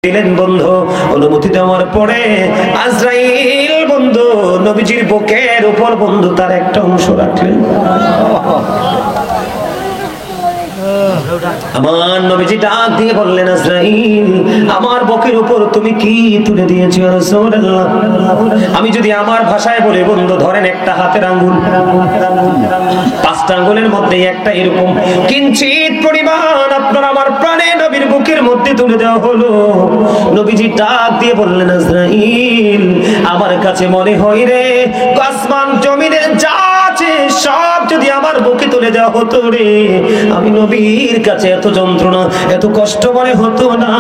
দিলেন বন্ধু। অনুমতি দেওয়ার পরে আজরাইল বন্ধু নবীজির বুকের উপর বন্ধু তার একটা অংশ রাখলেন। আমার নবীজি ডাক দিয়ে বললেন, আজরাইল আমার বুকের উপর তুমি কি তুলে দিয়েছো ইয়া রাসূলুল্লাহ? আমি যদি আমার ভাষায় বলি বন্ধু, ধরেন একটা হাতের আঙ্গুল, 5টা আঙ্গুলের মধ্যে একটা এরকম কিঞ্চিত পরিমাণ আপনার আমার প্রাণে নবীর বুকের মধ্যে তুলে দেওয়া হলো। নবীজি ডাক দিয়ে বললেন, আজরাইল আমার কাছে মনে হয় রে, আসমান জমিনে যা আছে সব যদি আমার বুকে তুলে দেওয়া হতো রে, আমি নবীর কাছে এত যন্ত্রণা এত কষ্ট মনে হতো না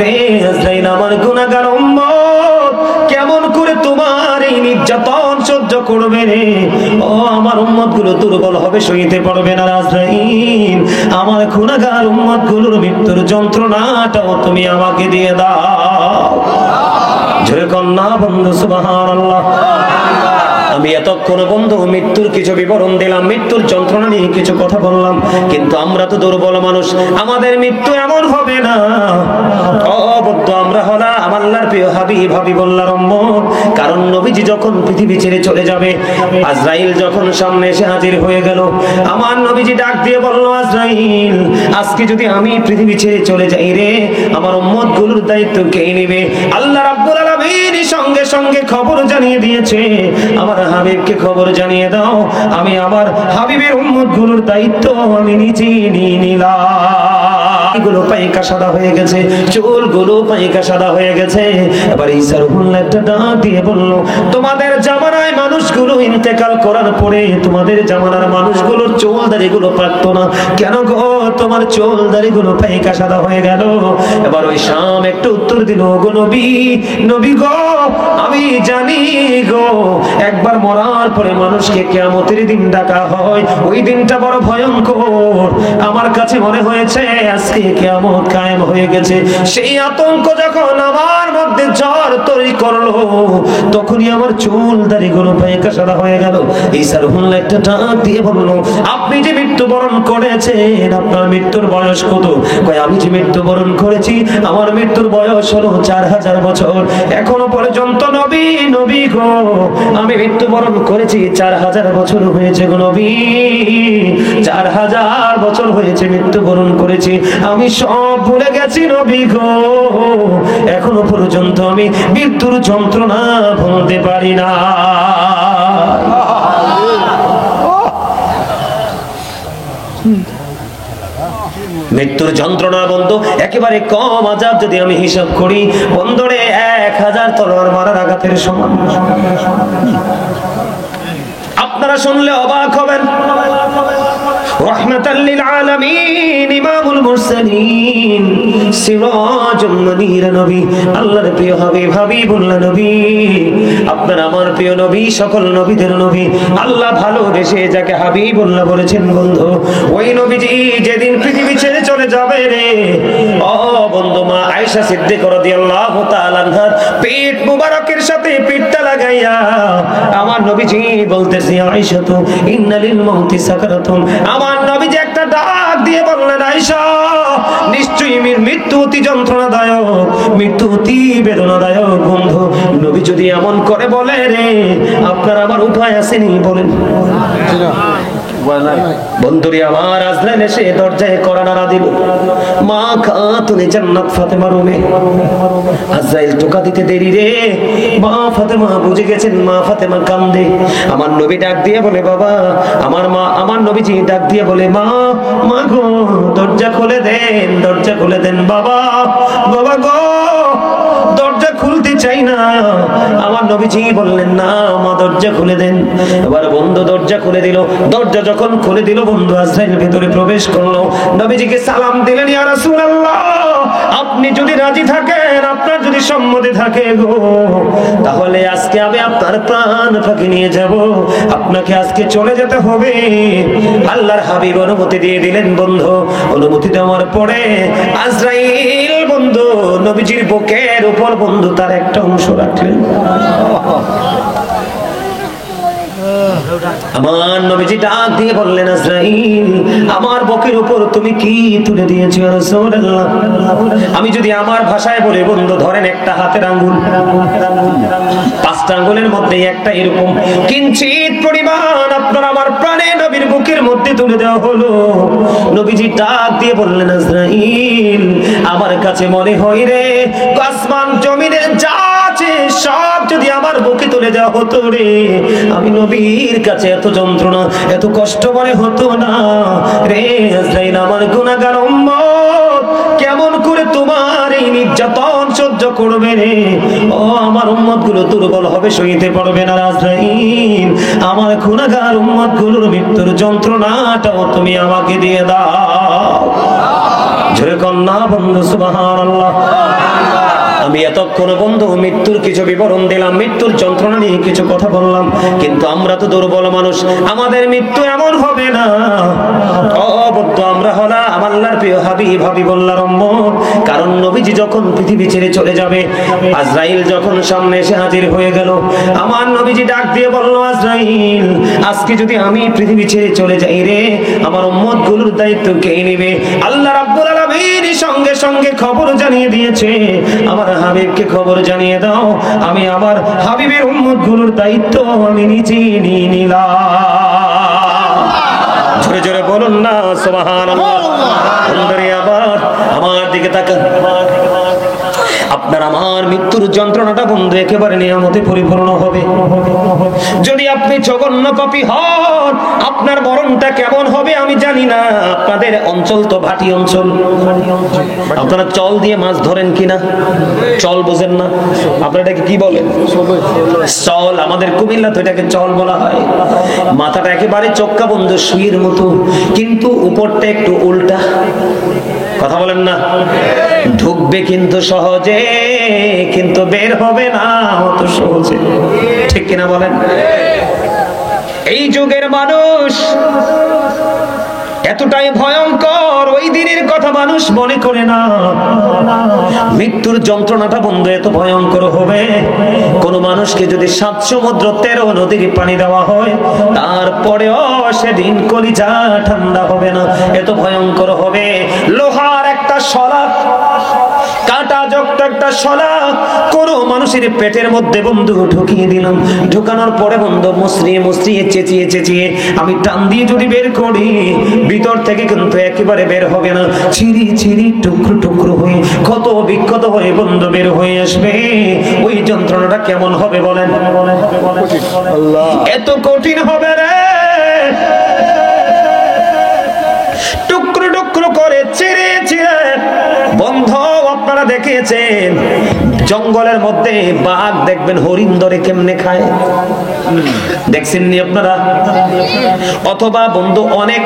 রে। আজরাইল আমার গুনাহগার উম্মত কেমন করে তোমার এই নির্যাতন সহ্য করবে রে? ও আমার উম্মত গুলো দুর্বল হবে, সইতে পারবে না। আজরাইল আমার গুনাহগার উম্মত গুলোর মৃত্যুর যন্ত্রণাটাও তুমি আমাকে দিয়ে দাও। জোরে কন্যা বন্ধু সুবহানাল্লাহ। আমি এতক্ষণ বন্ধু মৃত্যুর কিছু বিবরণ দিলাম, মৃত্যুর যন্ত্রণা নিয়ে কিছু কথা বললাম, কিন্তু আমরা তো দুর্বল মানুষ, আমাদের মৃত্যু এমন হবে না। অবদ্ধ আমরা হলাম আল্লাহর প্রিয় হাবিব হাবিবুল্লাহর উম্মত। কারণ নবীজি যখন পৃথিবী ছেড়ে চলে যাবে, আজরাইল যখন সামনে এসে হাজির হয়ে গেল, আমার নবীজি ডাক দিয়ে বলল, আজরাইল আজকে যদি আমি পৃথিবী ছেড়ে চলে যাই রে, আমার উম্মত গুলোর দায়িত্ব কে নেবে? আল্লাহ রাব্বুল আলামিন সঙ্গে সঙ্গে খবর জানিয়ে দিয়েছে, আমার হাবিবকে খবর জানিয়ে দাও, আমি আমার হাবিবের উম্মত গুলোর দায়িত্ব আমি নিজে নিয়ে নিলাম। গুলো পাইকা সাদা হয়ে গেছে, চুলগুলো পাইকা সাদা হয়ে গেছে। এবার ঈসা রূহুল্লাহ একটা ডাক দিয়ে বলল, তোমাদের জামানায় মানুষগুলো ইন্তেকাল করার পরে তোমাদের জামানার মানুষগুলোর চুল দাড়িগুলো পাকতো না কেন গো? তোমার চুল দাড়িগুলো পাইকা সাদা হয়ে গেল। এবার ওই শাম একটু উত্তর দিল, গো নবী, নবী গো আমি জানি গো, একবার মরার পরে মানুষকে কিয়ামতের দিন ডাকা হয়, ওই দিনটা বড় ভয়ঙ্কর। আমার কাছে মনে হয়েছে আজকে কিয়ামত কায়েম হয়ে গেছে। সেই আতঙ্ক যখন আমার মধ্যে ঝড় তৈরি করলো, তখনই আমার চুল দাড়িগুলো পাইকা সাদা হয়ে গেল। ঈসা রূহুল্লাহ একটা ডাক দিয়ে বলল, আপনি যে মৃত্যুবরণ করেছেন আপনার মৃত্যুর বয়স কত? কয় আমি যে মৃত্যুবরণ করেছি আমার মৃত্যুর বয়স হলো 4000 বছর। এখনো পর্যন্ত নবী, নবী গো আমি মৃত্যুবরণ করেছি 4000 বছর হয়েছে গো নবী, 4000 বছর হয়েছে মৃত্যুবরণ করেছি, আমি সব ভুলে গেছি নবী গো, এখনো পর্যন্ত আমি মৃত্যুর যন্ত্রণা ভুলতে পারি না। মৃত্যুর যন্ত্রণা বন্ধু একেবারে কম আযাব যদি আমি হিসাব করি বন্ধুরে 1000 তলোয়ার মারার আঘাতের সমান। আপনারা শুনলে অবাক হবেন। রাহমাতাল লিল আলামিন ইমামুল মুরসালিন সিরাজুল মুনীর নবী, আল্লাহর প্রিয় হাবিব হাবিবুল্লাহ নবী, আপনার আমার প্রিয় নবী, সকল নবীদের নবী, আল্লাহ ভালোবেসে যাকে হাবিবুল্লাহ বলেছেন বন্ধু, ওই নবীজি যেদিন পৃথিবী ছেড়ে চলে যাবে রে, ও বন্ধু মা আয়েশা সিদ্দিকা রাদিয়াল্লাহু তাআলা আনহার পেট মুবারকের সাথে পিঠটা লাগাইয়া আমার নবীজি বলতেছে, আয়েশা তো ইন্না লিল মাউতি সাকারাতুন, আমার নবীজি একটা ডাক দিয়ে বললেন, আয়েশা নিশ্চয়ই মৃত্যু অতি যন্ত্রণাদায়ক, মৃত্যু অতি বেদনাদায়ক। বন্ধু নবী যদি এমন করে বলে রে, আপনার আমার উপায় আসেনি বলেন? বন্ধুরে আমার আজরাইল এসে দরজায় কড়া নাড়া দিল, মা খাতুনে জান্নাত ফাতেমা রুমে। আজরাইল টোকা দিতে দেরি রে, মা ফাতেমা বুঝে গেছেন, মা ফাতেমা কান্দে। আমার নবী ডাক দিয়ে বলে, বাবা আমার মা, আমার নবীজি ডাক দিয়ে বলে, মা, মা গো দরজা খুলে দেন, দরজা খুলে দেন বাবা, বাবা গো দরজা খুলতে চাই না। আমার নবীজি বললেন, না মা দরজা খুলে দেন। এবার বন্ধু দরজা খুলে দিল। দরজা যখন খুলে দিল বন্ধু আজরাইল ভিতরে প্রবেশ করলো, নবীজিকে সালাম দিলেন, ইয়া রাসূলুল্লাহ আপনি যদি রাজি থাকেন, আপনার যদি সম্মতি থাকে গো, তাহলে আজকে আমি আপনার প্রাণ ফাঁকি নিয়ে যাব, আপনাকে আজকে চলে যেতে হবে। আল্লাহর হাবিব অনুমতি দিয়ে দিলেন বন্ধু। অনুমতি দেওয়ার পরে আজরাইল বন্ধু নবীজির বুকের উপর বন্ধু তার একটা অংশ রাখলেন। আমার নবীজি ডাক দিয়ে বললেন, আজরাইল, আমার বুকের উপর তুমি কি তুলে দিয়েছো ইয়া রাসূলুল্লাহ? আমি যদি আমার ভাষায় বলি, বন্ধু ধরেন একটা হাতের আঙ্গুল, 5টা আঙ্গুলের মধ্যে একটা এরকম কিঞ্চিত পরিমাণ আপনার আমার প্রাণে নবীর বুকের মধ্যে তুলে দেওয়া হলো। নবীজি ডাক দিয়ে বললেন, আজরাইল, আমার কাছে মনে হয় রে, আসমান জমিনে যা আছে সব যদি আমার বুকে তুলে দেওয়া হতো রে, আমি নবীর কাছে এত যন্ত্রণা এত কষ্ট মনে হতো না রে। আজরাইল, আমার গুনাহগার উম্মত কেমন করে তোমার এই নির্যাতন সহ্য করবে রে? ও আমার উম্মত গুলো দুর্বল হবে, সইতে পারবে না। আজরাইল, আমার গুনাহগার উম্মত গুলোর মৃত্যুর যন্ত্রণাটাও তুমি আমাকে দিয়ে দাও। জোরে কন্যা বন্ধু সুবহানাল্লাহ। আমি এতক্ষণ বন্ধু মৃত্যুর কিছু বিবরণ দিলাম, মৃত্যুর যন্ত্রণা নিয়ে কিছু কথা বললাম, কিন্তু আমরা তো দুর্বল মানুষ, আমাদের মৃত্যু এমন হবে না। অবদ্ধ আমরা হলাম আল্লাহর প্রিয় হাবিব, হাবিবুল্লাহর উম্মত। কারণ নবীজি যখন পৃথিবী ছেড়ে চলে যাবে, আজরাইল যখন সামনে এসে হাজির হয়ে গেল, আমার নবীজি ডাক দিয়ে বলল, আজরাইল, আজকে যদি আমি পৃথিবী ছেড়ে চলে যাই রে, আমার উম্মত গুলোর দায়িত্ব কে নেবে? আল্লাহ রাব্বুল আলামিন সঙ্গে সঙ্গে খবর জানিয়ে দিয়েছে, আমার হাবিবকে খবর জানিয়ে দাও, আমি আমার হাবিবের উম্মত গুলোর দায়িত্ব আমি নিজে নিয়ে নিলাম। জোরে জোরে বলুন না সুবহানাল্লাহ। সুন্দরী আবার আমার দিকে তাকান। আপনার আমার মৃত্যুর যন্ত্রণাটা বন্ধু একেবারে নিয়ামতে পরিপূর্ণ হবে। যদি আপনি জঘন্য পাপী হন, আপনার মরণটা কেমন হবে আমি জানি না। আপনাদের অঞ্চল তো ভাটি অঞ্চল, আপনারা চল দিয়ে মাছ ধরেন কিনা? চল বোঝেন না আপনারা, এটাকে কি বলেন? চল। আমাদের কুমিল্লা তো এটাকে চল বলা হয়। মাথাটা একেবারে চক্কা বন্ধু, সুইয়ের মতো, কিন্তু উপরটা একটু উল্টা। কথা বলেন না? ঢুকবে কিন্তু সহজে, কিন্তু বের হবে না অত সহজে, ঠিক কিনা বলেন? এই যুগের মানুষ এতটাই ভয়ঙ্কর, ওই দিনের কথা মানুষ মনে করে না। মৃত্যুর যন্ত্রণাটা বন্ধু এত ভয়ঙ্কর হবে, কোন মানুষকে যদি 7 সমুদ্র 13 নদীর পানি দেওয়া হয়, তারপরেও সেদিন কলিজা ঠান্ডা হবে না, এত ভয়ঙ্কর হবে। লোহার একটা শলা, কাটা যুক্ত একটা শলা কোন মানুষের পেটের মধ্যে বন্ধু ঢুকিয়ে দিলাম, ঢুকানোর পরে বন্ধু মুসরিয়ে মুসরিয়ে চেঁচিয়ে চেঁচিয়ে আমি টান দিয়ে যদি বের করি, ভিতর থেকে কিন্তু একেবারে বের হবে না, ছিঁড়ি ছিঁড়ি টুকরো টুকরো হয়ে ক্ষত বিক্ষত হয়ে বন্ধু বের হয়ে আসবে। ওই যন্ত্রণাটা কেমন হবে বলেন? এত কঠিন হবে রে, টুকরো টুকরো করে ছিঁড়ে ছিঁড়ে। বন্ধ আপনারা দেখেছেন জঙ্গলের মধ্যে বাঘ দেখবেন হরিণ ধরে কেমনে খায়, দেখছেন নি আপনারা? অথবা বন্ধু অনেক,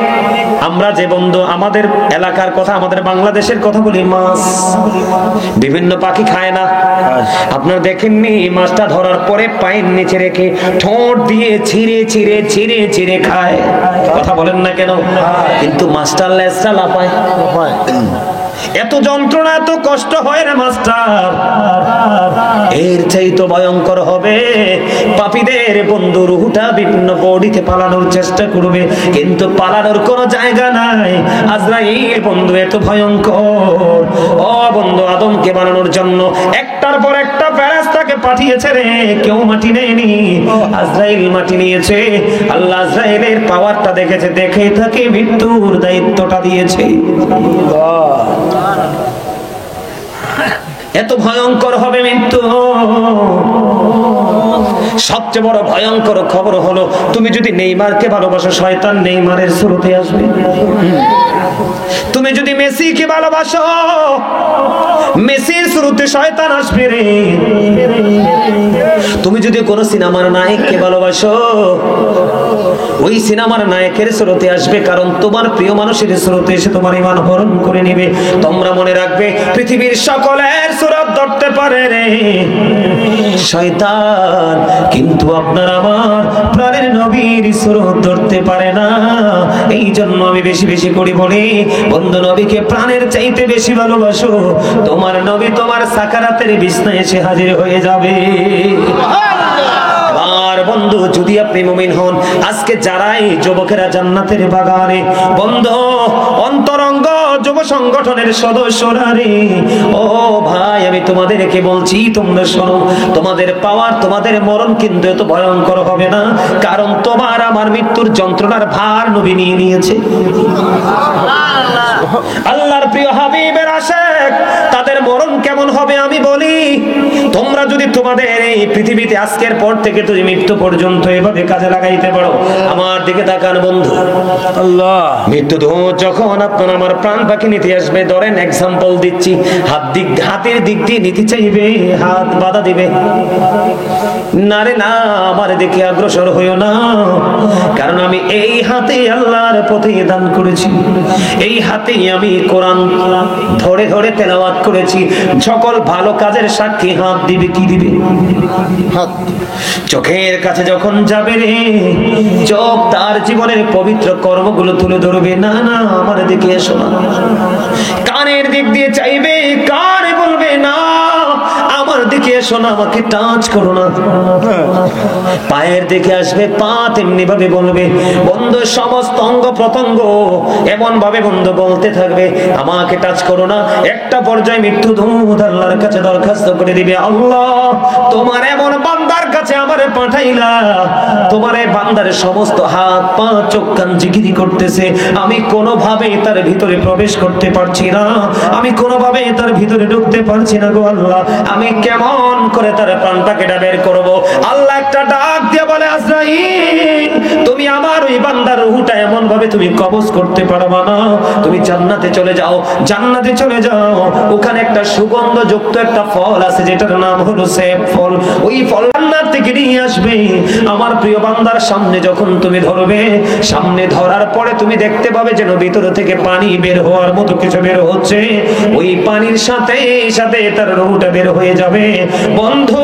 আমরা যে বন্ধু আমাদের এলাকার কথা, আমাদের বাংলাদেশের কথা বলি, মাছ বিভিন্ন পাখি খায় না? আপনারা দেখেননি মাছটা ধরার পরে পায়ের নিচে রেখে ঠোঁট দিয়ে ছিঁড়ে ছিঁড়ে ছিঁড়ে ছিঁড়ে খায়? কথা বলেন না কেন? কিন্তু মাছটার লেজটা লাফায়। এত যন্ত্রণা এত কষ্ট হয় রে মাস্টার, এর চাইতে ভয়ঙ্কর হবে পাপীদের বন্ধু রুহটা বিভিন্ন বডিতে পালানোর চেষ্টা করবে, কিন্তু পালানোর কোনো জায়গা নাই। আজরাইল বন্ধু এত ভয়ঙ্কর। ও বন্ধু, আদমকে বানানোর জন্য একটার পর একটা ফেরেশতাকে পাঠিয়েছে রে, কেউ মাটি নেয়নি, আজরাইল মাটি নিয়েছে। আল্লাহ আজরাইলের পাওয়ারটা দেখেছে, দেখে তাকে মৃত্যুর দায়িত্বটা দিয়েছে। এত ভয়ঙ্কর হবে মৃত্যু। সবচেয়ে বড় ভয়ঙ্কর খবর হলো, তুমি যদি নেইমারকে ভালোবাসো, শয়তান নেইমারের শুরুতে আসবে। তুমি যদি মেসিকে ভালোবাসো, মেসির শুরুতে শয়তান আসবে রে। তুমি যদি কোন সিনেমার নায়ককে ভালোবাসো, ওই সিনেমার নায়কের শুরুতে আসবে, কারণ তোমার প্রিয় মানুষের শুরুতে এসে তোমার ঈমান হরণ করে নেবে। তোমরা মনে রাখবে, পৃথিবীর সকলের সুরত ধরতে পারে রে শয়তান, কিন্তু আপনার আমার প্রাণের নবীর সুরত ধরতে পারে না। এই জন্য আমি বেশি বেশি করে বলি, বন্ধু নবীকে প্রাণের চাইতে বেশি ভালোবাসো, তোমার নবী তোমার সাকারাতের বিছানায় এসে হাজির হয়ে যাবে। আর বন্ধু যদি আপনি মুমিন হন, আজকে যারাই যুবকেরা জান্নাতের বাগানে, বন্ধু অন্তরঙ্গ যুব সংগঠনের সদস্যরা রে, ও ভাই আমি তোমাদেরকে বলছি, তোমরা শোনো, তোমাদের পাওয়ার তোমাদের মরণ কিন্তু এত ভয়ঙ্কর হবে না, কারণ তোমার আমার মৃত্যুর যন্ত্রণার ভার নবী নিয়ে নিয়েছে। আল্লাহর প্রিয় হাবিবের আশিক তাদের মরণ কেমন হবে আমি বলি, তোমরা যদি তোমাদের এই পৃথিবীতে আজকের পর থেকে তুমি মৃত্যু পর্যন্ত এভাবে কাজে লাগাইতে পারো, আমার দিকে তাকান বন্ধু, আল্লাহ মৃত্যু যখন আপনার আমার প্রাণ পাখি নিতে আসবে, ধরেন এক্সাম্পল দিচ্ছি, হাতের দিক দিয়ে নিতে চাইবে, হাত বাধা দিবে, না রে না আমার দিকে অগ্রসর হইও না, কারণ আমি এই হাতে আল্লাহর পথে দান করেছি, এই হাতে আমি কোরআন ধরে ধরে তেলাওয়াত করেছি, সকল ভালো কাজের সাক্ষী হাত দিবে, কি দিবে? হাত। চোখের কাছে যখন যাবে রে, চোখ তার জীবনের পবিত্র কর্মগুলো তুলে ধরবে, না না আমার দিকে এসো না, কানের দিক দিয়ে চাইবে, কানে বলবে না আমার দিকে এসো না, আমাকে টাচ করো না, পায়ের দিকে আসবে, পা তেমনি ভাবে বলবে, বন্ধু সমস্ত অঙ্গ প্রত্যঙ্গ এমন ভাবে বন্ধু বলতে থাকবে আমাকে টাচ করো না, একটা পর্যায়ে মৃত্যু দূত আল্লাহর কাছে দরখাস্ত করে দিবে, আল্লাহ তোমার এমন বান্দার কাছে আমারে পাঠাইলা, তোমার এই বান্দার সমস্ত হাত পা চোখ কান জিকিরি করতেছে, আমি কোনোভাবে তার ভিতরে প্রবেশ করতে পারছি না, আমি কোনোভাবে তার ভিতরে ঢুকতে পারছি না গো আল্লাহ, আমি কেমন করে তার প্রাণটাকে বের করব? আল্লাহ একটা ডাক দিয়ে বলে, আজরাইল তুমি আমার ওই বান্দার রূহটা এমন ভাবে তুমি কবজ করতে পারবা না, তুমি জান্নাতে চলে যাও, জান্নাতে চলে যাও, ওখানে একটা সুগন্ধযুক্ত একটা ফল আছে যেটার নাম হলো সেব ফল, ওই ফল জান্নাত থেকে নিয়ে আসবে, আমার প্রিয় বান্দার সামনে যখন তুমি ধরবে, সামনে ধরার পরে তুমি দেখতে পাবে যেন ভিতর থেকে পানি বের হওয়ার মতো কিছু বের হচ্ছে, ওই পানির সাথে সাথে তার রূহটা বের হয়ে যাবে। বন্ধু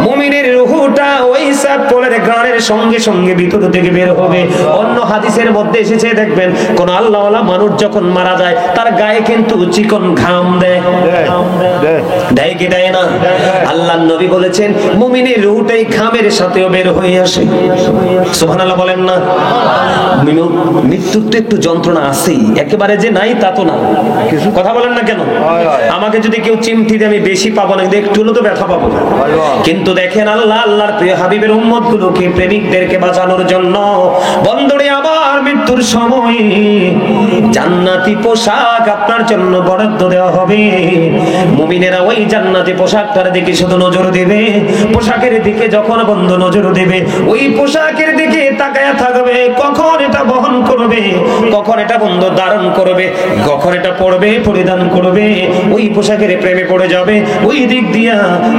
মুমিনের রূহটা ওই সাত ফলের ঘ্রাণের সঙ্গে সঙ্গে ভিতর থেকে বের হবে। অন্য হাদিসের মধ্যে এসেছে দেখবেন, কোন আল্লাহওয়ালা মানুষ যখন মারা যায় তার গায়ে কিন্তু চিকন ঘাম দেয়, দেয় কি দেয় না? আল্লাহর নবী বলেছেন মুমিনের রূহটাই ঘামের সাথেও বের হয়ে আসে। সুবহানাল্লাহ বলেন না? মৃত্যুর তো একটু যন্ত্রণা আছেই, একেবারে যে নাই তা তো না, কথা বলেন না কেন? আমাকে যদি কেউ চিমটি দিয়ে আমি বেশি পাবো না, একটু হলেও তো ব্যথা পাবো, কিন্তু দেখেন আল্লাহ আল্লাহর প্রিয় হাবিবের উম্মত গুলোকে, প্রেমিকদেরকে বাঁচানোর জন্য বন্ধুরে আমার মৃত্যুর সময় জান্নাতি পোশাক আপনার জন্য বরাদ্দ দেওয়া হবে। মুমিনেরা ওই জান্নাতি পোশাকটার দিকে শুধু নজর দেবে, পোশাকের দিকে যখন বন্ধু নজর দেবে, ওই পোশাকের দিকে তাকায়া থাকবে, কখন এটা বহন করবে, কখন এটা বন্ধু ধারণ করবে, কখন এটা পরবে, পরিধান করবে, ওই পোশাকের প্রেমে পড়ে যাবে, ওই দিক দিয়া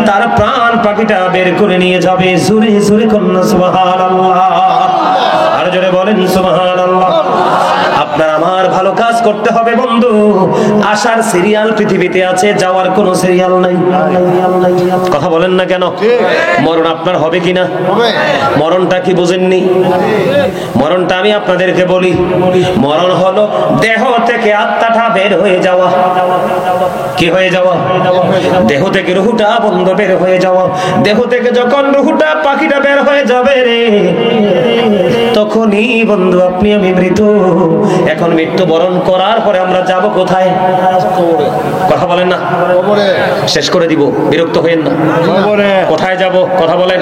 তার প্রাণ পাখিটা বের করে নিয়ে যাবে। জোরে জোরে কন্যা সুবহানাল্লাহ, আর জোরে বলেন সুবহানাল্লাহ। আপনার আমার ভালো কাজ করতে হবে বন্ধু, আসার সিরিয়াল পৃথিবীতে আছে, যাওয়ার কোনো সিরিয়াল নাই, কথা বলেন না কেন? মরণ আপনার হবে কিনা? মরণটা কি বুঝেননি? মরণটা আমি আপনাদেরকে বলি, মরণ হলো দেহ থেকে আত্মাটা বের হয়ে যাওয়া। কি হয়ে যাওয়া? দেহ থেকে রুহুটা বন্ধ বের হয়ে যাওয়া। দেহ থেকে যখন রুহুটা পাখিটা বের হয়ে যাবে রে, তখনই বন্ধু আপনি আমি মৃত। এখন মৃত্যুবরণ করার পরে আমরা যাব কোথায়? কথা বলেন না, শেষ করে দিব, বিরক্ত হইেন না। কোথায় যাব? কথা বলেন।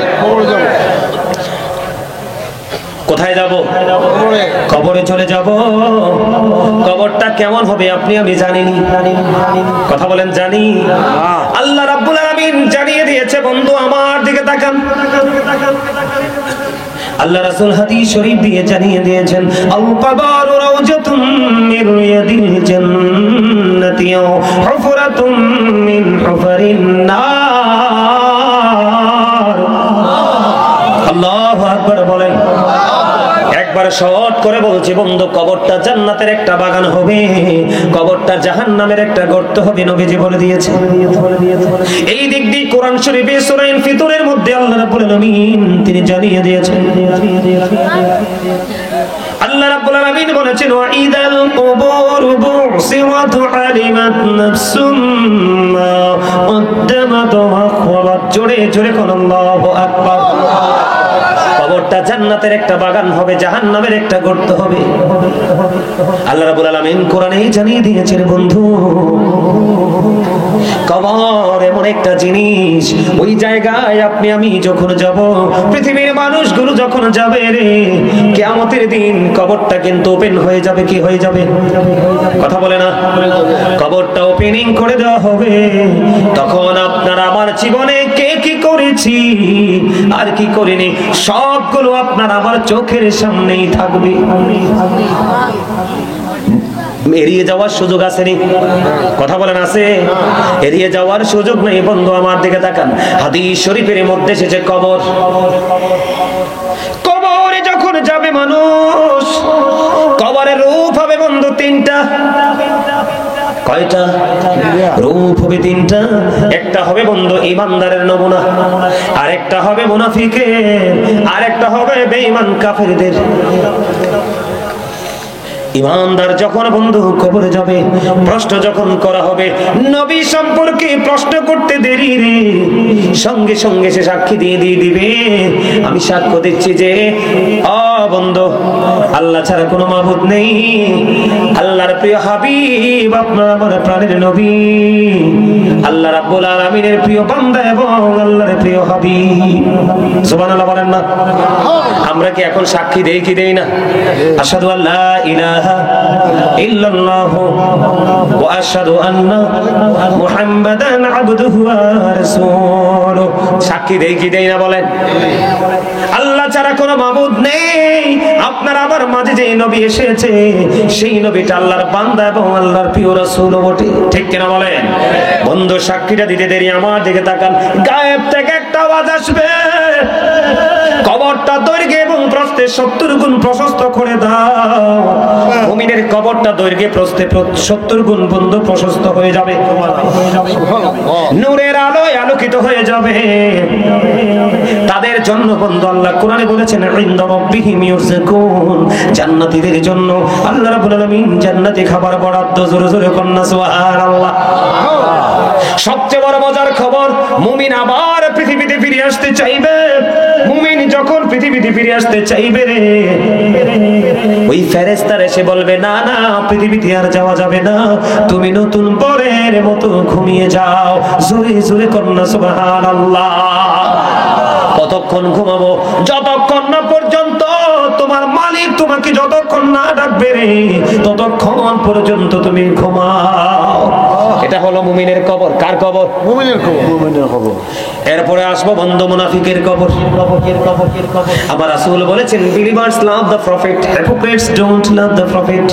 কোথায় যাব? কবরে চলে যাব। কবরটা কেমন হবে আপনি আমি জানিনি, কথা বলেন জানি। আল্লাহ রাব্বুল আলামিন জানিয়ে দিয়েছে বন্ধু, আমার দিকে তাকান। আল্লাহ রাসূল হাদিস শরীফ দিয়ে জানিয়ে দিয়েছেন, আল কবরু রাউজাতুম মিন রিয়াদিল জান্নাতি হুফরাতুম মিন হুফারিন নার। আল্লাহু আকবার বলেন। একবার শর্ট করে বলছি বন্ধু, কবরটা জান্নাতের একটা বাগান হবে, কবরটা জাহান্নামের একটা গর্ত হবে, নবীজি বলে দিয়েছে। এই দিক দিয়ে কোরআন শরীফে সূরা ফিতরের মধ্যে আল্লাহ রাব্বুল আলামিন তিনি জানিয়ে দিয়েছেন। আল্লাহ রাব্বুল আলামিন বলেছেন, ওয়া ইদাল কুবুর বুসিরাত আলিমাত নাফসুম মা কদ্দামাত ওয়া আখরাত। জোরে জোরে কোন আল্লাহু আকবার। কবরটা জান্নাতের একটা বাগান হবে, জাহান্নামের একটা গর্ত হবে। আল্লাহ রাব্বুল আলামিন কোরআনেই জানিয়ে দিয়েছেন বন্ধু, কবর এমন একটা জিনিস, ওই জায়গায় আপনি আমি যখন যাব, পৃথিবীর মানুষগুলো যখন যাবে রে, কিয়ামতের দিন কবরটা কিন্তু ওপেন হয়ে যাবে। কি হয়ে যাবে? কথা বলে না? কবরটা ওপেনিং করে দেওয়া হবে। তখন আপনার আমার জীবনে কে কি করেছি আর কি করিনি সবগুলো আপনার আমার চোখের সামনেই থাকবে। এড়িয়ে যাওয়ার সুযোগ আছে নি? কথা বলেন আছে? এড়িয়ে যাওয়ার সুযোগ নেই বন্ধু। আমার দিকে তাকান, হাদিস শরীফের মধ্যে এসেছে কবর, কবরে যখন যাবে মানুষ, কবরের রূপ হবে বন্ধু তিনটা। কয়টা রূপ হবে? তিনটা। একটা হবে বন্ধু ঈমানদারের নমুনা, আরেকটা হবে মুনাফিকের, আরেকটা হবে বেঈমান কাফেরদের। ঈমানদার যখন বন্ধু কবরে যাবে, প্রশ্ন যখন করা হবে, নবী সম্পর্কে প্রশ্ন করতে দেরি রে, সঙ্গে সঙ্গে সে সাক্ষী দিয়ে দিবে, আমি সাক্ষ্য দিচ্ছি যে বন্ধু আল্লাহ ছাড়া কোনো মাবুদ নেই, আল্লাহর প্রিয় হাবিব আপনার আমার প্রাণের নবী, আল্লাহ রাব্বুল আলামিনের প্রিয় বান্দা এবং আল্লাহর প্রিয় হাবিব। সুবহানাল্লাহ বলেন না? আমরা কি এখন সাক্ষী দেই কি দেই না? আশহাদু আল্লা ইলাহা ইল্লাল্লাহ ওয়া আশহাদু আন্না মুহাম্মাদান আবদুহু ওয়া রাসূলুহু। সাক্ষী দেই কি দেই না বলেন? আল্লাহ ছাড়া কোনো মাবুদ নেই, আপনার আমার মাঝে যে নবী এসেছে সেই নবীটা আল্লাহর বান্দা এবং আল্লাহর প্রিয় রাসূল বটে। ঠিক কিনা বলেন? বন্ধু সাক্ষীটা দিতে দেরি। আমার দিকে তাকান, গায়েব থেকে একটা আওয়াজ আসবে, কবরটা দৈর্ঘ্যে এবং প্রস্থে 70 গুণ প্রশস্ত করে দাও। মুমিনের কবরটা দৈর্ঘ্যে প্রস্থে 70 গুণ বন্ধু প্রশস্ত হয়ে যাবে, নূরের আলোয় আলোকিত হয়ে যাবে। তাদের জন্য বন্ধু আল্লাহ কোরআনে বলেছেন ইনদা রাব্বিহিম ইউরযাকুন, জান্নাতীদের জন্য আল্লাহ রাব্বুল আলামিন জান্নাতি খাবার বরাদ্দ। জোরে জোরে কন্না সুবহানাল্লাহ। সবচেয়ে বড় মজার খবর, মুমিন আবার পৃথিবীতে ফিরে আসতে চাইবে। মুমিন যখন পৃথিবীতে ফিরে আসতে চাইবে রে, ওই ফেরেশতারা এসে বলবে, না না পৃথিবীতে আর যাওয়া যাবে না, তুমি নতুন পরের মতো ঘুমিয়ে যাও। জোরে জোরে কন্না সুবহানাল্লাহ। কতক্ষণ ঘুমাবো? যতক্ষণ না পর্যন্ত তোমার মালিক তোমাকে যতক্ষণ না ডাকবে রে, ততক্ষণ পর্যন্ত তুমি ঘুমাও। এটা হলো মুমিনের কবর। কার কবর? মুমিনের কবর। মুমিনের কবর। এরপরে আসবো বন্ধু মুনাফিকের কবর। আবার রাসূল বলেছেন, believers love the prophet, hypocrites don't love the prophet।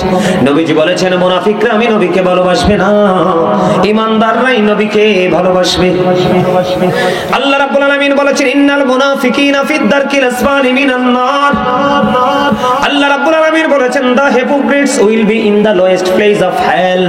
নবীজি বলেছেন, মুনাফিকরা আমি নবীকে ভালোবাসবে না, ঈমানদাররাই নবীকে ভালোবাসবে। আল্লাহ রাব্বুল আলামিন বলেছেন, ইন্নাল মুনাফিকিনা ফিদ দারকিল আসফালি মিনান নার। আল্লাহ রাব্বুল আলামিন বলেছেন, the hypocrites will be in the lowest place of hell।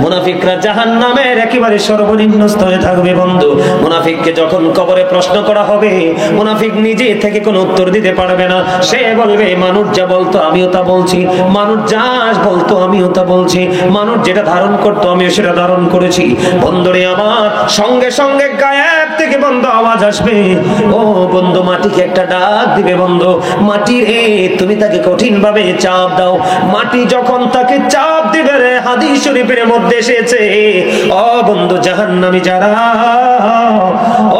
মুনাফিকরা জাহান্নামের একেবারে সর্বনিম্ন স্তরে থাকবে বন্ধু। মুনাফিককে যখন কবরে প্রশ্ন করা হবে, মুনাফিক নিজে থেকে কোনো উত্তর দিতে পারবে না। সে বলবে, মানুষ যা বলতো আমিও তা বলছি, মানুষ যা বলতো আমিও তা বলছি, মানুষ যেটা ধারণ করতো আমিও সেটা ধারণ করেছি। বন্ধুরে আমার, সঙ্গে সঙ্গে গায়েব থেকে বন্ধু আওয়াজ আসবে, ও বন্ধু মাটিকে একটা ডাক দিবে, বন্ধু মাটি রে তুমি তাকে কঠিন ভাবে চাপ দাও। মাটি যখন তাকে চাপ দিবে রে, হাদিস শরীফের মধ্যে এসেছে, ও বন্ধু জাহান্নামী যারা,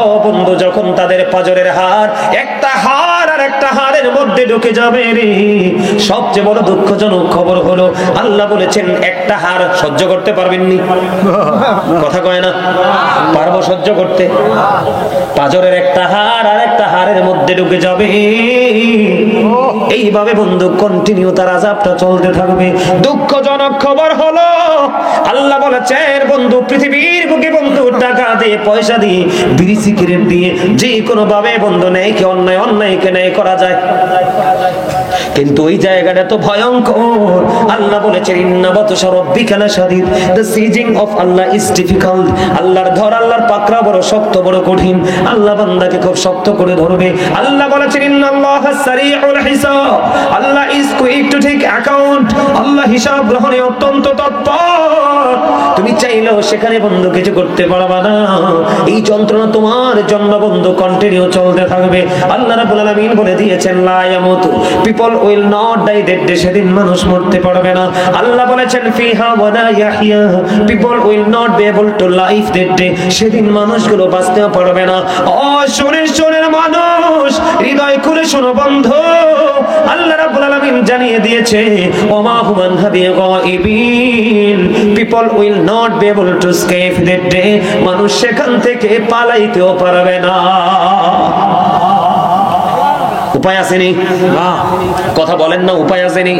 ও বন্ধু যখন তাদের পাজরের হাড় একটা হাড় আর একটা হাড়ের মধ্যে ঢুকে যাবে রে, সবচেয়ে বড় দুঃখজনক খবর হলো আল্লাহ বলেছেন একটা হাড় সহ্য করতে পারবেননি। কথা কয় না? পারবো সহ্য করতে? পাজরের একটা হাড় আর একটা হাড়ের মধ্যে ঢুকে যাবে, এইভাবে বন্ধু কন্টিনিউ তার আযাবটা চলতে থাকবে। দুঃখজনক খবর হলো আল্লাহ বলেছেন, বন্ধু পৃথিবীর বুকে বন্ধু টাকা দিয়ে পয়সা দিয়ে বিড়ি সিগারেট দিয়ে যে কোনো ভাবে বন্ধু নেয়কে অন্যায়, অন্যায়কে ন্যায় করা যায়, কিন্তু ওই জায়গাটা তো ভয়ঙ্কর। আল্লাহ বলেছেন ইন্না বাতশা রাব্বিকা লাশাদীদ, the seizing of Allah is difficult. আল্লাহর ধর, আল্লাহর পাকড়া বড় শক্ত, বড় কঠিন। আল্লাহ বান্দাকে খুব শক্ত করে ধরবে। আল্লাহ বলেছেন ইন্নাল্লাহা সারিউল হিসাব, Allah is quick to take account. Allah হিসাব গ্রহণে অত্যন্ত তৎপর। তুমি চাইলেও সেখানে বন্ধু কিছু করতে পারবা না। এই যন্ত্রণা তোমার জন্য বন্ধু কন্টিনিউ চলতে থাকবে। আল্লাহ রাব্বুল আলামিন বলে দিয়েছেন লা ইয়ামুতু, people will not die that day, সেদিন মানুষ মরতে পারবে না। আল্লাহ বলেছেন ফিহা ওয়া লা ইয়াহইয়া, people will not be able to live that day, সেদিন মানুষগুলো বাঁচতে পারবে না। ও শোনের মানুষ, হৃদয় খুলে শোনো বন্ধু, আল্লাহ রাব্বুল আলামিন জানিয়ে দিয়েছে ওমা হুমান গায়বিন, people will not be able to escape that day, মানুষ সেখান থেকে পালাইতেও পারবে না। উপায় আসেনি? কথা বলেন না, উপায় আসেনি?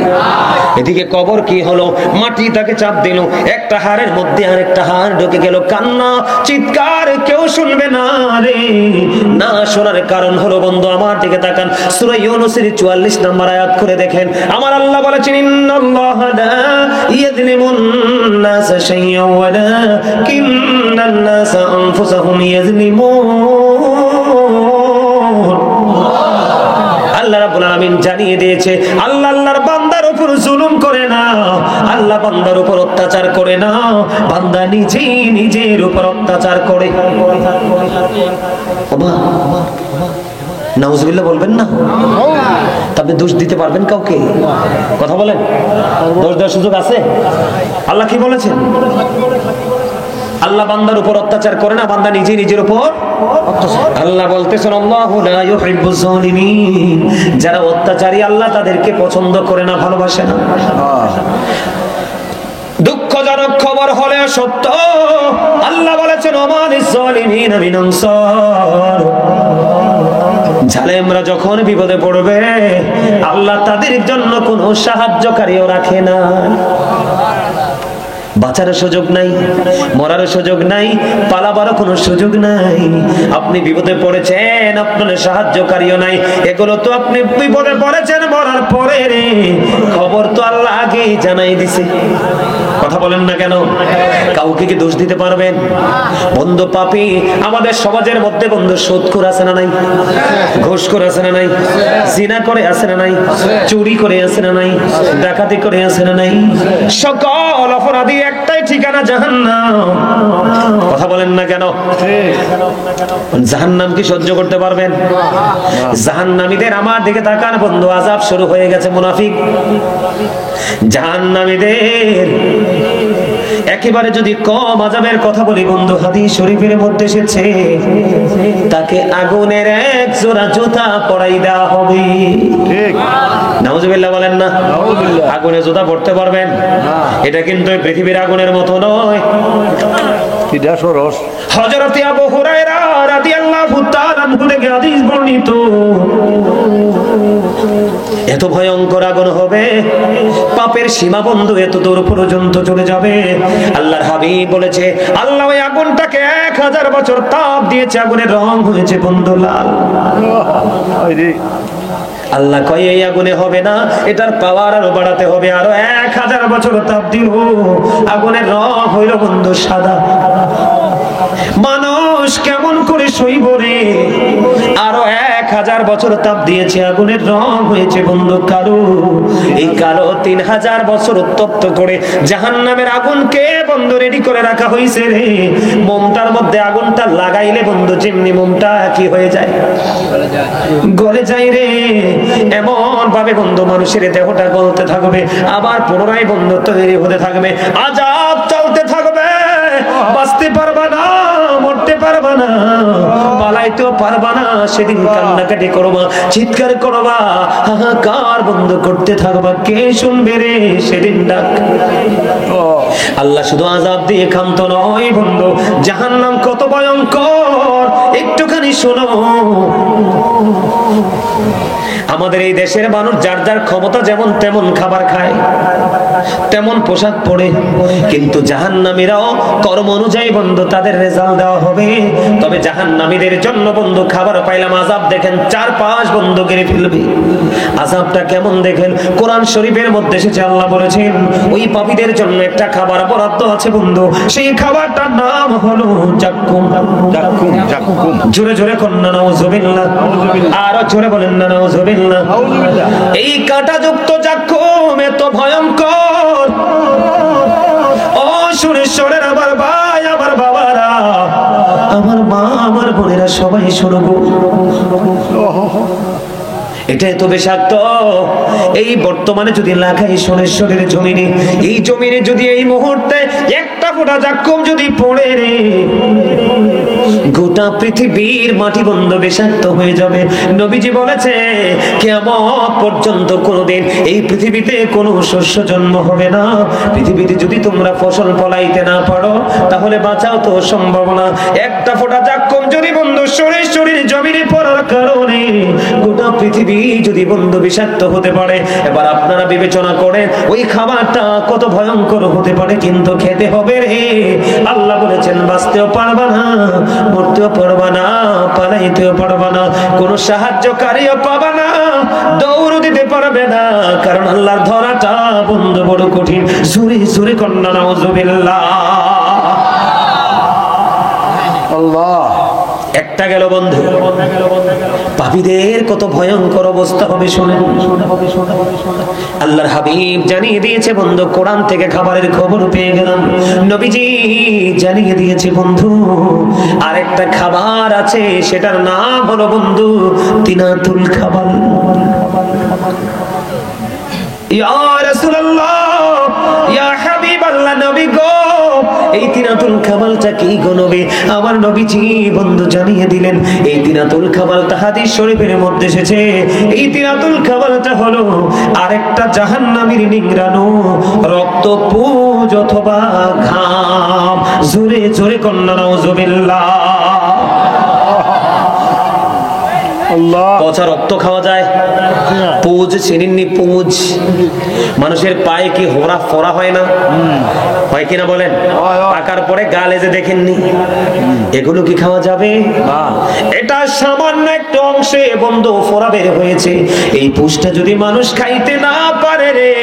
এদিকে কবর কি হলো, মাটি তাকে চাপ দিল, একটা হাড়ের মধ্যে আরেকটা হাড় ঢুকে গেল। কান্না চিৎকার কেউ শুনবে না রে। না শোনার কারণ হলো বন্ধু, আমার দিকে তাকান, সূরা ইউনূসের 44 নম্বর আয়াত করে দেখেন। আমার আল্লাহ বলেছেন ইন্নাল্লাহা লা ইয়াযলিমুন নাসা শাইয়্যান ওয়ালাকিন্নান নাসা আনফুসাহুম ইয়াযলিমুন। আল্লাহ রাব্বুল আলামিন জানিয়ে দিয়েছে আল্লাহ আল্লাহর বান্দার উপর জুলুম করে না, আল্লাহ বান্দার উপর অত্যাচার করে না, বান্দা নিজেই নিজের উপর অত্যাচার করে। নাউজুবিল্লাহ বলবেন না? তবে দোষ দিতে পারবেন কাউকে? কথা বলেন, দোষ দেওয়ার সুযোগ আছে? আল্লাহ কি বলেছেন? আল্লাহ বান্দার উপর অত্যাচার করে না, বান্দা নিজে নিজের উপর অত্যাচার। আল্লাহ বলতেছেন আল্লাহু লা ইউহিব্বুজ জালিমিন, যারা অত্যাচারী আল্লাহ তাদেরকে পছন্দ করে না, ভালোবাসে না। দুঃখজনক খবর হলে সত্য, আল্লাহ বলেছেন ওমালিজ জালিমিনা মিন আনসার, জালেমরা যখন বিপদে পড়বে আল্লাহ তাদের জন্য কোনো সাহায্যকারীও রাখে না। বাঁচার সুযোগ নাই, মরার সুযোগ নাই, পালাবারও কোনো সুযোগ নাই। আপনি বিপদে পড়েছেন, আপনার সাহায্যকারীও নাই। এগুলো তো আপনি বিপদে পড়েছেন মরার পরে রে, খবর তো আল্লাহ আগেই জানাই দিছে। কথা বলেন না কেন? কাউকে কি দোষ দিতে পারবেন? বন্ধু পাপী আমাদের সমাজের মধ্যে বন্ধু সুদখোর আছে না নাই? ঘুষখোর আছে না নাই? জিনা করে আছে না নাই? চুরি করে আছে না নাই? ডাকাতি করে আছে না নাই? সকল অপরাধী একটাই ঠিকানা, জাহান্নাম। কথা বলেন না কেন? জাহান্নাম কি সহ্য করতে পারবেন? জাহান্নামীদের আমার দিকে তাকান বন্ধু, আযাব শুরু হয়ে গেছে। মুনাফিক জাহান্নামীদের একেবারে যদি কম আযাবের কথা বলি বন্ধু, হাদিস শরীফের মধ্যে এসেছে তাকে আগুনের এক জোড়া জুতা পরাই দেওয়া হবে। ঠিক, নাউজুবিল্লাহ বলেন না? আগুনে জুতা পড়তে পারবেন? এটা কিন্তু পৃথিবীর আগুনের মতো নয়। হযরত আবু হুরায়রা রাদিয়াল্লাহু তাআলা আনহু থেকে হাদিস বর্ণিত, এত ভয়ঙ্কর আগুন হবে, পাপের সীমা বন্ধু এত দূর পর্যন্ত চলে যাবে। আল্লাহর হাবিব বলেছে আল্লাহ ওই আগুনটাকে 1000 বছর তাপ দিয়েছে, আগুনের রং হয়েছে বন্ধু লাল। আল্লাহ কয় এই আগুনে হবে না, এটার পাওয়ার আরো বাড়াতে হবে, আরো 1000 বছর তাপ দিল, আগুনের রং হইল বন্ধু সাদা। মানুষ কেমন করে সইব রে? আরো 1000 বছর তাপ দিয়েছে, আগুনের রং হয়েছে বন্ধু কালো। এই কালো 3000 বছর উত্তপ্ত করে জাহান্নামের আগুনকে বন্ধু রেডি করে রাখা হয়েছে রে। মোমটার মধ্যে আগুনটা লাগাইলে বন্ধু যেমনি মোমটা কি হয়ে যায়, গলে যায় রে, এমন ভাবে বন্ধু মানুষের দেহটা গলতে থাকবে, আবার পুনরায় বন্ধু তৈরি হতে থাকবে, আযাব চলতে থাকবে, বাঁচতে পারবা না, মরতে পারবা না, পালাইতেও পারবা না। সেদিন কান্নাকাটি করবা, চিৎকার করবা, হাহাকার বন্ধ করতে থাকবা, কে শুনবে রে সেদিন ডাক? আল্লাহ শুধু আযাব দিয়ে ক্ষান্ত নয় বন্ধু, জাহান্নাম কত ভয়ঙ্কর একটুখানি শোনো। আমাদের এই দেশের মানুষ যার যার ক্ষমতা যেমন তেমন খাবার খায়, তেমন পোশাক পরে, কিন্তু জাহান্নামীরাও কর্ম অনুযায়ী বন্ধু তাদের রেজাল্ট দেওয়া হবে। তবে জাহান্নামীদের জন্য বন্ধু খাবার পাইলাম আযাব দেখেন 4-5 বন্ধু কেড়ে ফেলবে। আযাবটা কেমন দেখেন, কোরআন শরীফের মধ্যে এসেছে, আল্লাহ বলেছেন ওই পাপীদের জন্য একটা খাবার বরাদ্দ আছে বন্ধু, সেই খাবারটার নাম হলো জাক্কুম। জাক্কুম, জাক্কুম। জোরে জোরে কন্না নাউজুবিল্লাহ, আরো জোরে বলেন না নাউজুবিল্লাহ। এই কাঁটাযুক্ত জাক্কুম এত ভয়ঙ্কর, ও সুরেশ্বরের আমার ভাই, আমার বাবারা, আমার মা, আমার বোনেরা, সবাই শুনবো, এটা এত বিষাক্ত। এই বর্তমানে যদি লাগাই সোনেশ্বরের জমিনে, এই জমিনে যদি এই মুহূর্তে একটা ফোঁটা জাক্কুম যদি পড়ে রে, গোটা পৃথিবীর মাটি বন্ধ বিষাক্ত হয়ে যাবে। নবীজি বলেছে কিয়ামত পর্যন্ত কোনোদিন এই পৃথিবীতে কোনো শস্য জন্ম হবে না। পৃথিবীতে যদি তোমরা ফসল ফলাইতে না পারো তাহলে বাঁচাও তো সম্ভব না। একটা ফোঁটা জাক্কুম যদি বন্ধু সোনেশ্বরের জমিনে পড়ার কারণে গোটা পৃথিবী যদি বন্ধু বিষাক্ত হতে পারে, এবার আপনারা বিবেচনা করেন ওই খাবারটা কত ভয়ঙ্কর হতে পারে, কিন্তু খেতে হবে রে। আল্লাহ বলেছেন বাঁচতেও পারবা না, মরতেও পারবা না, পালাইতেও পারবা না, কোন সাহায্যকারীও পাবা না, দৌড় দিতে পারবে না, কারণ আল্লাহর ধরাটা বন্ধু বড় কঠিন। জোরে জোরে কন্না নাউজুবিল্লাহ। আল্লাহ। একটা গেল বন্ধু, পাপীদের কত ভয়ঙ্কর অবস্থা হবে শুনেন। আল্লাহর হাবিব জানিয়ে দিয়েছে বন্ধু, কোরআন থেকে খাবারের খবর পেয়ে গেলাম, নবীজি জানিয়ে দিয়েছে বন্ধু আরেকটা খাবার আছে, সেটার নাম হলো বন্ধু তিনাতুল খাবার। ইয়া রাসূলুল্লাহ, ইয়া হাবিবাল্লাহ, নবী গো, এই তিনাতুল খাবারটা কি গো নবী? আমার নবীজি বন্ধু জানিয়ে দিলেন এই তিনাতুল খাবারটা হাদিস শরীফের মধ্যে এসেছে। এই তিনাতুল খাবারটা হলো আরেকটা জাহান্নামীর নিংড়ানো রক্ত, পুজ অথবা ঘাম। জোরে জোরে কন্না নাউজুবিল্লাহ। পচা রক্ত খাওয়া যায়, পুজ চিনিনি, পুজ মানুষের পায়ে কি হোরা ফোরা হয় না, হয় কিনা বলেন? পাকার পরে গালে যে দেখেননি, এগুলো কি খাওয়া যাবে? এটা সামান্য একটা অংশে বন্ধু ফোরা বের হয়েছে। এই পুজটা যদি মানুষ খাইতে না পারে রে,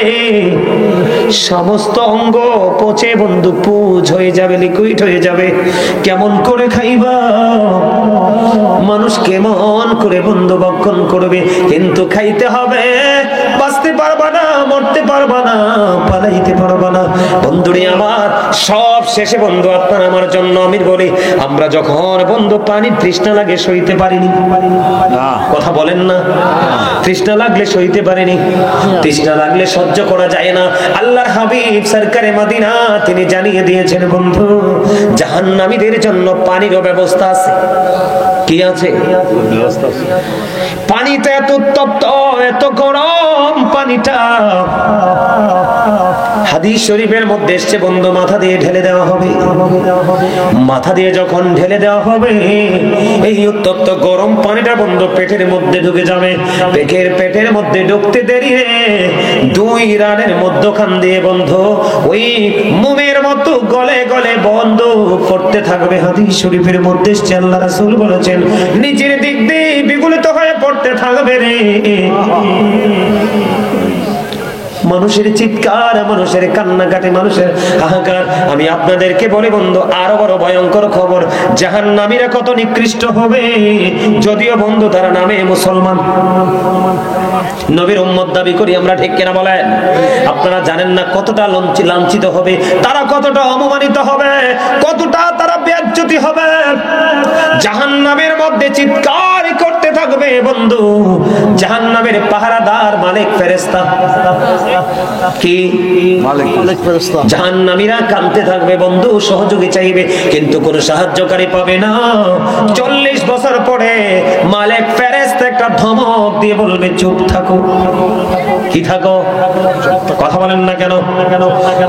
সমস্ত অঙ্গ পচে বন্ধু পুজ হয়ে যাবে, লিকুইড হয়ে যাবে। কেমন করে খাইবা? মানুষ কেমন করে বন্ধু ভক্ষণ করবে? কিন্তু খাইতে হবে, বাঁচতে পারবা না, মরতে পারবা না, পালাইতে পারবা না। বন্ধুরে আমার, সব শেষে বন্ধু আপনার আমার জন্য আমি বলি, আমরা যখন বন্ধু পানির তৃষ্ণা লাগে সইতে পারিনি, কথা বলেন না? তৃষ্ণা লাগলে সইতে পারিনি, তৃষ্ণা লাগলে সহ্য করা যায় না। আল্লাহর হাবিব সরকারে মদিনা তিনি জানিয়ে দিয়েছেন বন্ধু, জাহান্নামীদের জন্য পানিরও ব্যবস্থা আছে। কি আছে? পানিটা এত উত্তপ্ত, এত গরম পানিটা, হাদিস শরীফের মধ্যে এসেছে বন্ধু মাথা দিয়ে ঢেলে দেওয়া হবে। মাথা দিয়ে যখন ঢেলে দেওয়া হবে, এই উত্তপ্ত গরম পানিটা বন্ধু পেটের মধ্যে ঢুকে যাবে। পেটের মধ্যে ঢুকতে দেরি রে, 2 রানের মধ্যখান দিয়ে বন্ধু ওই মোমের মতো গলে গলে বন্ধ করতে থাকবে। হাদিস শরীফের মধ্যে এসেছে, আল্লাহ রাসূল বলেছেন নিচের দিক দিয়ে বিগলিত হয়ে পড়তে থাকবে রে। মানুষের চিৎকার, মানুষের কান্নাকাটি, মানুষের হাহাকার। আমি আপনাদেরকে বলি বন্ধু, আরো বড় ভয়ঙ্কর খবর, জাহান্নামীরা কত নিকৃষ্ট হবে, যদিও বন্ধু তারা নামে মুসলমান, নবীর উম্মত দাবি করি আমরা, ঠিক কিনা বলেন? আপনারা জানেন না কতটা লাঞ্ছিত হবে তারা, কতটা অপমানিত হবে, কতটা তারা বেইজ্জতি হবে। জাহান্নামের মধ্যে চিৎকার করতে থাকবে বন্ধু জাহান্নামের পাহারাদার মালিক ফেরেশতা। কি মালিক ফেরেশতা? জাহান্নামীরা কাঁদতে থাকবে বন্ধু, সহযোগী চাইবে, কিন্তু কোনো সাহায্যকারী পাবে না। 40 বছর পর পরে মালিক ফেরেশতা একটা ধমক দিয়ে বলবে চুপ থাকো। কি থাকো? কথা বলেন না কেন?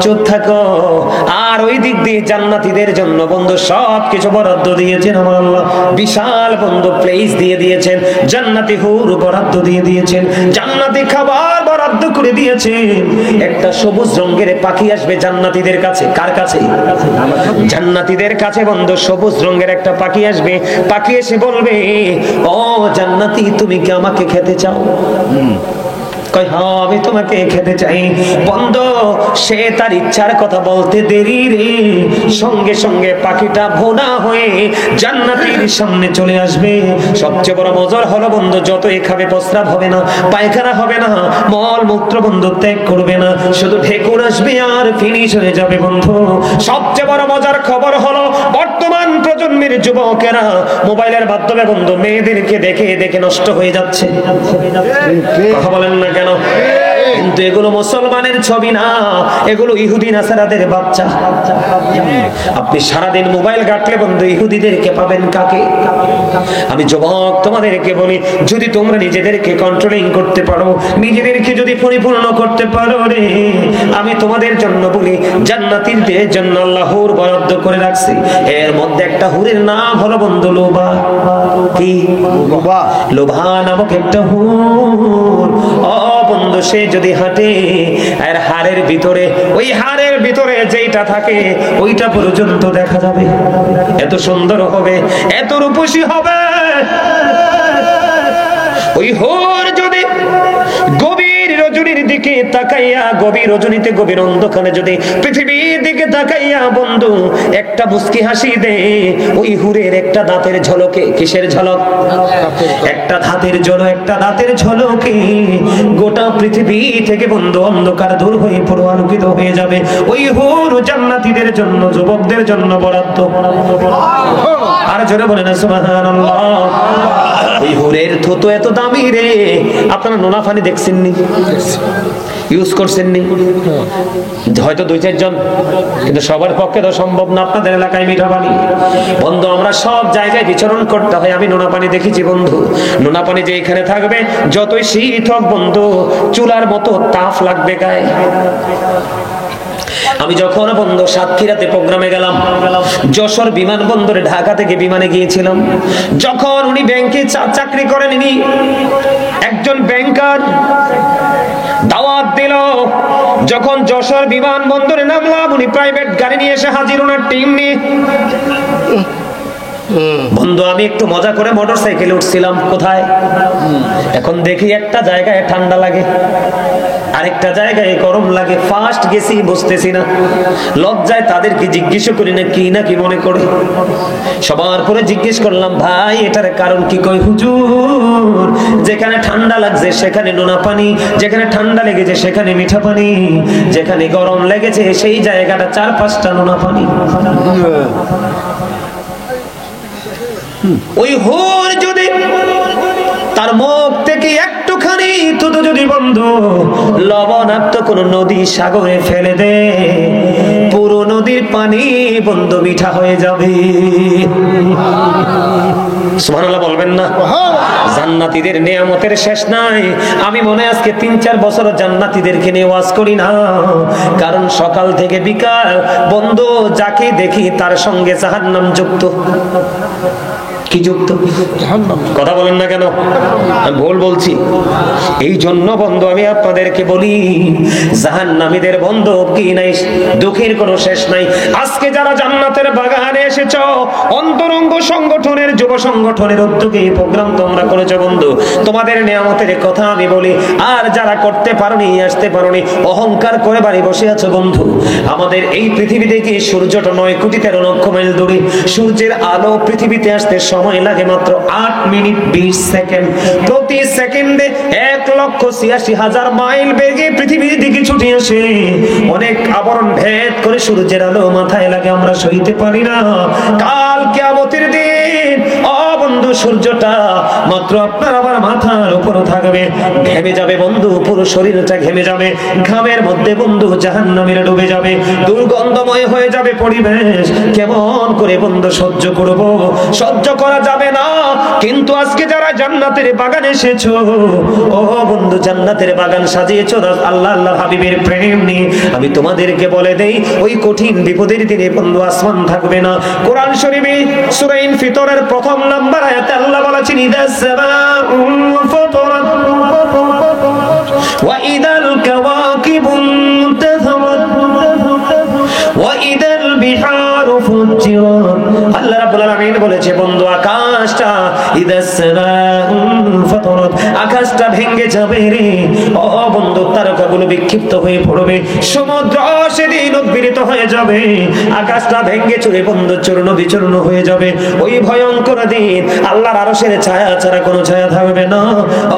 চুপ থাকো। আর ওই দিক দিয়ে জান্নাতীদের জন্য বন্ধু সবকিছু বরাদ্দ দিয়েছেন আমার আল্লাহ। বিশাল বন্ধু প্লেস দিয়ে দিয়েছেন, জান্নাতি হুর বরাদ্দ দিয়ে দিয়েছেন, জান্নাতি খাবার বরাদ্দ করে দিয়েছেন। একটা সবুজ রঙের পাখি আসবে জান্নাতীদের কাছে। কার কাছে? জান্নাতীদের কাছে বন্ধু সবুজ রঙের একটা পাখি আসবে। পাখি এসে বলবে, ও জান্নাতি, তুমি কি আমাকে খেতে চাও? কই হ্যাঁ, আমি তোমাকে খেতে চাই। বন্ধু সে তার ইচ্ছার কথা বলতে দেরি রে, সঙ্গে সঙ্গে পাখিটা ভোনা হয়ে জান্নাতীর সামনে চলে আসবে। সবচেয়ে বড় মজার হলো বন্ধু, যতই খাবে প্রস্রাব হবে না, পায়খানা হবে না, মল মূত্র বন্ধু ত্যাগ করবে না, শুধু ঢেকুর আসবে আর ফিনিশ হয়ে যাবে বন্ধু। সবচেয়ে বড় মজার খবর হলো বর্তমান প্রজন্মের যুবকেরা মোবাইলের মাধ্যমে বন্ধু মেয়েদেরকে দেখে দেখে নষ্ট হয়ে যাচ্ছে। কথা বলেন না কেন? কিন্তু এগুলো মুসলমানের ছবি না, এগুলো ইহুদি নাসারাদের বাচ্চা। আপনি সারাদিন মোবাইল ঘাটলে বন্ধু ইহুদিদেরকে পাবেন। কাকে? আমি যুবক তোমাদেরকে বলি, যদি তোমরা নিজেদেরকে কন্ট্রোলিং করতে পারো, নিজেদেরকে যদি পরিপূর্ণ করতে পারো রে, আমি তোমাদের জন্য বলি জান্নাতীদের জন্য আল্লাহ হুর বরাদ্দ করে রাখছে। এর মধ্যে একটা হুরের নাম হলো বন্ধু লোভা। কি? লোভা নামক একটা হুর। বন্ধু সে যদি হাঁটে আর হাড়ের ভিতরে, ওই হাড়ের ভিতরে যেটা থাকে ওইটা পর্যন্ত দেখা যাবে। এত সুন্দর হবে, এত রূপসী হবে। ওই হোর যদি গভীর রজনীর দিকে তাকাইয়া, গভীর রজনীতে গভীর অন্ধকারে যদি পৃথিবীর দিকে তাকাইয়া বন্ধু একটা মুস্কি হাসি দে, ওই হুরের একটা দাঁতের ঝলকে, কিসের ঝলক? একটা দাঁতের ঝলক, একটা দাঁতের ঝলকে গোটা পৃথিবী থেকে বন্ধু অন্ধকার দূর হয়ে পুরো আলোকিত হয়ে যাবে। ওই হুর জান্নাতীদের জন্য, যুবকদের জন্য বরাদ্দ। আর জোরে বলেন সুবহানাল্লাহ। ওই হুরের থুতু এত দামি রে, আপনারা নোনা পানি দেখছেন নি? ইউজ করছেন নি? হয়তো 2-4 জন, কিন্তু সবার পক্ষে তো সম্ভব না। আপনাদের এলাকায় মিঠা পানি বন্ধু, আমরা সব জায়গায় বিচরণ করতে হয়। আমি নোনা পানি দেখেছি বন্ধু, নোনা পানি যে এখানে থাকবে যতই শীত হোক বন্ধু, চুলার মতো তাপ লাগবে গায়ে। আমি যখন বন্ধু সাতক্ষীরাতে প্রোগ্রামে গেলাম, যশোর বিমানবন্দরে ঢাকা থেকে বিমানে গিয়েছিলাম, যখন উনি ব্যাংকে চাকরি করেন, ইনি একজন ব্যাংকার, দাওয়াত দিল। যখন যশোর বিমানবন্দরে নামলাম, উনি প্রাইভেট গাড়ি নিয়ে এসে হাজির, ওনার টিম নিয়ে। বন্ধু আমি একটু মজা করে মোটরসাইকেলে উঠছিলাম। কোথায়? এখন দেখি একটা জায়গায় ঠান্ডা লাগে, আরেকটা জায়গায় গরম লাগে। ফার্স্ট গেছি বুঝতেছি না, লজ্জায় তাদেরকে জিজ্ঞেস করি না কি না কি মনে করে। সবার পরে জিজ্ঞেস করলাম, ভাই এটার কারণ কি? কই হুজুর, যেখানে ঠান্ডা লাগছে সেখানে নোনা পানি, যেখানে ঠান্ডা লেগেছে সেখানে মিঠা পানি, যেখানে গরম লেগেছে সেই জায়গাটা 4-5টা নোনা পানি। ওই হুর যদি তার মুখ থেকে একটুখানি থুতু যদি বন্ধু লবণাক্ত কোন নদী সাগরে ফেলে দে, পুরো নদীর পানি বন্ধু মিঠা হয়ে যাবে। সুবহানাল্লাহ বলবেন না? জান্নাতীদের নিয়ামতের শেষ নাই। আমি মনে আজকে 3-4 বছর জান্নাতীদেরকে নিয়ে ওয়াজ করি না, কারণ সকাল থেকে বিকাল বন্ধু যাকে দেখি তার সঙ্গে জাহান্নাম যুক্ত। কি যুক্ত? কথা বলেন না কেন? আমি ভুল বলছি? এই জন্য বন্ধু আমি আপনাদেরকে বলি, জাহান্নামীদের বন্ধু কি নাই, দুঃখের কোনো শেষ নাই। আজকে যারা জান্নাতের বাগানে এসেছো, অন্তরঙ্গ সংগঠনের, যুব সংগঠনের উদ্যোগে এই প্রোগ্রাম তোমরা করেছো বন্ধু, তোমাদের নিয়ামতের কথা আমি বলি। আর যারা করতে পারোনি, আসতে পারোনি, অহংকার করে বাড়ি বসে আছো বন্ধু, আমাদের এই পৃথিবী থেকে সূর্যটা 9 কোটি 13 লক্ষ মাইল দূরে। সূর্যের আলো পৃথিবীতে আসতে সময় লাগে মাত্র 8 মিনিট 20 সেকেন্ড। প্রতি সেকেন্ডে 1,86,000 মাইল বেগে পৃথিবীর দিকে ছুটে আসে। অনেক আবরণ ভেদ করে সূর্যের আলো মাথায় লাগে, আমরা সইতে পারি না। কাল কিয়ামতের দিন বন্ধু সূর্যটা মাত্র আপনার আমার মাথার উপর থাকবে, ঘেমে যাবে বন্ধু, পুরো শরীরটা ঘেমে যাবে, ঘামের মধ্যে বন্ধু জাহান্নামে ডুবে যাবে, দুর্গন্ধময় হয়ে যাবে পরিবেশ। কেমন করে বন্ধু সহ্য করব? সহ্য করা যাবে না। কিন্তু আজকে যারা জান্নাতের বাগানে এসেছো, ও বন্ধু জান্নাতের বাগান সাজিয়েছো আল্লাহ আল্লাহ হাবিবের প্রেম নিয়ে, আমি তোমাদেরকে বলে দেই ওই কঠিন বিপদের দিনে বন্ধু আসমান থাকবে না। কোরআন শরীফে সূরা ইনফিতরের প্রথম নাম্বার আয়াতে আল্লাহ বলেছেন ইদাস সামাউ ফাতারাত ওয়া ইদাল কাওয়াকিবুন তাযারাত ওয়া ইদাল বিহারু ফুজ্জিরাত। আল্লাহ রাব্বুল আলামিন বলেছে বন্ধু আকাশটা ইদাস সামাউ ফাতারাত, আকাশটা ভেঙে যাবে রে। ও বন্ধু তারকাগুলো বিক্ষিপ্ত হয়ে পড়বে, সমুদ্র সেদিন উদ্গীরিত হয়ে যাবে, আকাশটা ভেঙে চুরে বন্ধু চূর্ণ বিচূর্ণ হয়ে যাবে। ওই ভয়ঙ্কর দিন আল্লাহর আরশের ছায়া ছাড়া কোনো ছায়া থাকবে না।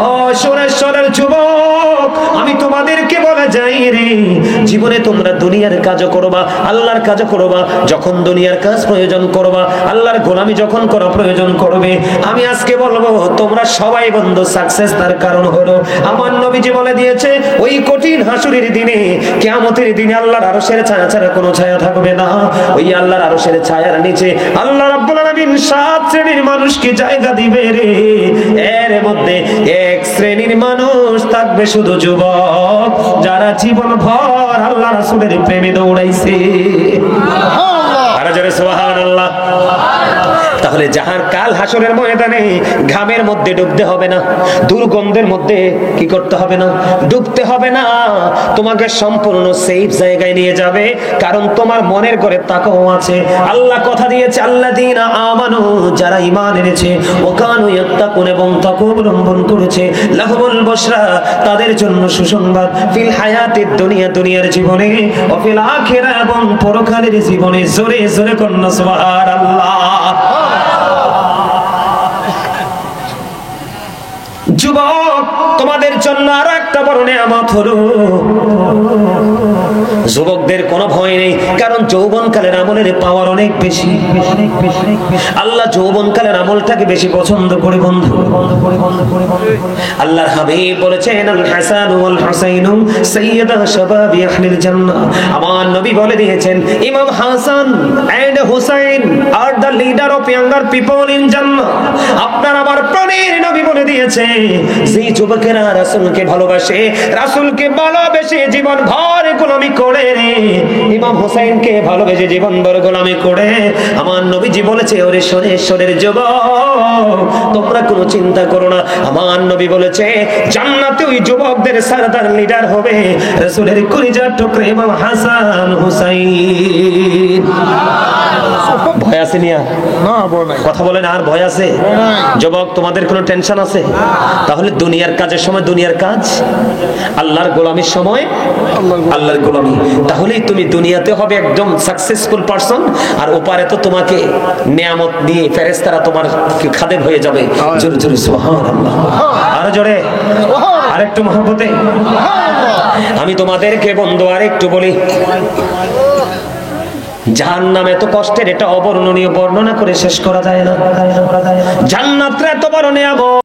ও সুরেশ্বরের যুবক, আমি তোমাদেরকে বলে যাই রে, জীবনে তোমরা দুনিয়ার কাজও করবা, আল্লাহর কাজও করবা। যখন দুনিয়ার কাজ প্রয়োজন করবা, আল্লাহর গোলামি যখন করা প্রয়োজন করবে, আমি আজকে বলবো তোমরা সবাই বন্ধু সাকসেস। তার কারণ হলো আমার নবীজি বলে দিয়েছে ওই কঠিন হাসুরের দিনে, কিয়ামতের দিনে আল্লাহর আরশের ছায়া ছাড়া কোনো ছায়া থাকবে না। ওই আল্লাহর আরশের ছায়ার নিচে আল্লাহ রাব্বুল আলামিন 7 শ্রেণীর মানুষকে জায়গা দিবে রে। এর মধ্যে এক শ্রেণীর মানুষ থাকবে শুধু যুবক, যারা জীবন ভর আল্লাহ রাসূলের প্রেমে দৌড়াইছে। সুবহানাল্লাহ। তাহলে জাহান কাল হাসরের ময়দানে ঘামের মধ্যে ডুবতে হবে না, দুর্গন্ধের মধ্যে কি করতে হবে না, ডুবতে হবে না। তোমাকে সম্পূর্ণ সেফ জায়গায় নিয়ে যাবে, কারণ তোমার মনের ঘরে তাকওয়া আছে। আল্লাহ কথা দিয়েছে আল্লাযীনা আমানু, যারা ঈমান এনেছে, ওয়া কানু ইয়াত্তাকুন, এবং তাকওয়া অবলম্বন করেছে, লাহুমুল বুশরা, তাদের জন্য সুসংবাদ, ফিল হায়াতিদ দুনিয়া, দুনিয়ার জীবনে, ওয়া ফিল আখিরা, এবং পরকালের জীবনে। জোরে জোরে কন্না সুবহানাল্লাহ। যুবক, তোমাদের জন্য আরো একটা বড় নিয়ামত হলো, যুবকদের কোনো ভয় নেই, কারণ যৌবনকালের আমলের পাওয়ার অনেক বেশি। আল্লাহ যৌবনকালের আমলটাকে বেশি পছন্দ করে বন্ধু। আল্লাহর হাবিব বলেছেন আল হাসান ওয়াল হুসাইন সাইয়্যিদা শাবাবি আহলিল জান্নাহ। আমার নবী বলে দিয়েছেন imam Hasan and Husain are the leader of younger people in Jannah. আপনার আমার প্রাণের নবী বলে দিয়েছে যে যুবকেরা রাসূলকে ভালোবাসে, রাসূলকে ভালোবেসে জীবন ভর গোলামি করে রে, ইমাম হুসাইনকে ভালোবেসে জীবন ভর গোলামি করে, আমার নবীজি বলেছে ওরে শোনেশ্বরের যুবক, তোমরা কোনো চিন্তা করো না। আমার নবী বলেছে জান্নাতে ওই যুবকদের সরদার লিডার হবে রাসূলের কলিজার টুকরা ইমাম হাসান হুসাইন। ভয় আছে নিয়া? না, ভয় নাই। কথা বলেন, আর ভয় আছে? যুবক, তোমাদের কোনো টেনশন আছে? তাহলে দুনিয়ার কাজের সময় দুনিয়ার কাজ, আল্লাহর গোলামির সময় আল্লাহর গোলামি। তাহলেই তুমি দুনিয়াতে হবে একদম সাকসেসফুল পারসন, আর ওপারে তো তোমাকে নিয়ামত দিয়ে ফেরেশতারা তোমার খাদেম হয়ে যাবে। জোরে জোরে সুবহানাল্লাহ, আরো জোরে, আরেকটু মহব্বতে। আমি তোমাদেরকে বন্ধু আরেকটু বলি, জাহান্নাম এত কষ্টের, এটা অবর্ণনীয়, বর্ণনা করে শেষ করা যায় না। জান্নাতটা এত বড় নিয়ামত।